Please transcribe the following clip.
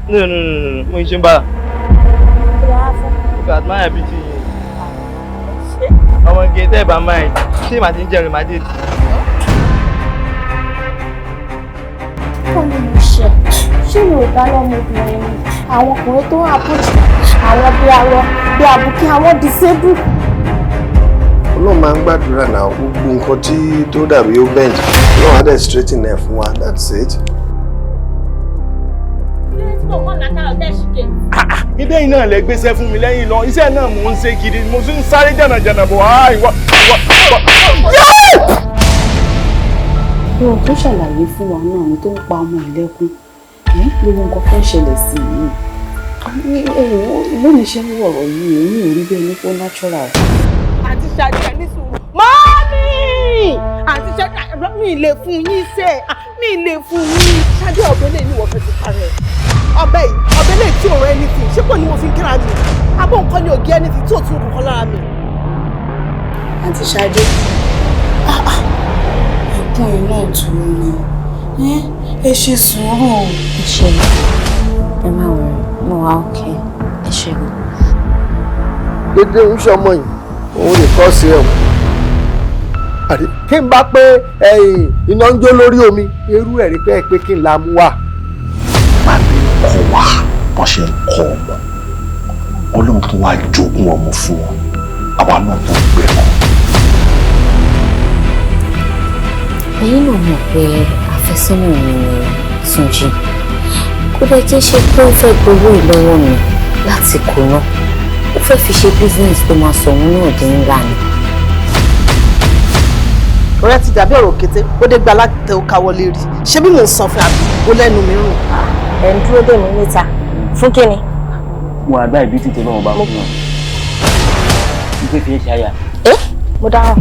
No. Mo ń ṣe bá. Look at my beauty. Ọmọ igi tẹ́ bá máa ṣé màá ti ń jẹun màá dé. Kọ́ni mo ṣe Yorùbá lọ́mọbìnrin ni àwọn ọkùnrin tó wà bùjì àwọn bí arọ bí àbùkí àwọn disable. Ọlọ́run máa ń gbàdúrà náà gbogbo nǹkan tí tó dàbí ó bend Ọlọ́run á dẹ̀ straighten ẹ̀ fún wa, that's it. Ibẹ̀ yìí náà lẹ gbéṣẹ́ fún mi lẹ́yìn lọ iṣẹ́ náà mò ń ṣe gidi mo sì ń sáré jànàjànà bọ̀ ìwọ. Ohun tó ṣàlàyé fún wa náà ni tó ń pa ọmọ ìlẹ́kùn lórí nǹkan fẹ́ ṣẹlẹ̀ sí i. Lónìí ṣe ń wọ̀rọ̀ yìí èyí ò rí bẹ́ẹ̀ ní kó natural. Àti ṣàjẹ́ ní sùúrù. Mọ́mí! Àti ṣàjẹ́ mi lè fún yín sẹ́ mi lè fún yín. Ṣáde ọ̀bẹ lè ní ìwọ fẹ́ ti parẹ́. Ọ̀bẹ lè tí òun ẹni tì ṣé kò ní mo fi ń kíra mi? Abọ́ nǹkan ni ògì ẹni tì tí ò tún kọ̀ọ̀kan lára mi. Àǹtí Ṣadé, ẹ̀gbọ́n ẹ̀ náà tún ní ẹ ṣe sùúrù. Ẹ ṣe ẹ máa wọ̀ mo wá òkè ẹ ṣe mi. Dédé ń ṣọmọ yìí òun lè kọ́ sí ẹ̀wọ̀n. Àdé kí n bá pé iná ń jó lórí omi irú ẹ̀ rí pé kí n la mú wá. Màmí kọ́ wa wọ́n ṣe ń kọ́ ọmọ Ọlọ́run tó wá jogún ọmọ fún wọn àwa náà tó gbé wọn. Ẹ̀yin náà mọ̀ pé àfẹ́sọ́nà mi ni Túnjí kó bẹ́ẹ̀ kí n ṣe pé ó fẹ́ gbowó ìlọ́wọ́ mi láti kó náà ó fẹ́ fi ṣe business tó máa sọ òun náà dín ńlá ni. Ọ̀rẹ́ ti dàbí ọ̀rọ̀ kété ó dé gba aláàtẹ ó káwọ́ lé rí ṣé bí mò ń san fún àbí ó lẹ́nu mi rùn. Ẹ̀ ń dúró dè mí níta fún kíni. Mo àgbá ìbí títí náà bá fún wọn. Ìgbé fi ṣe àyà. Mo dáràn.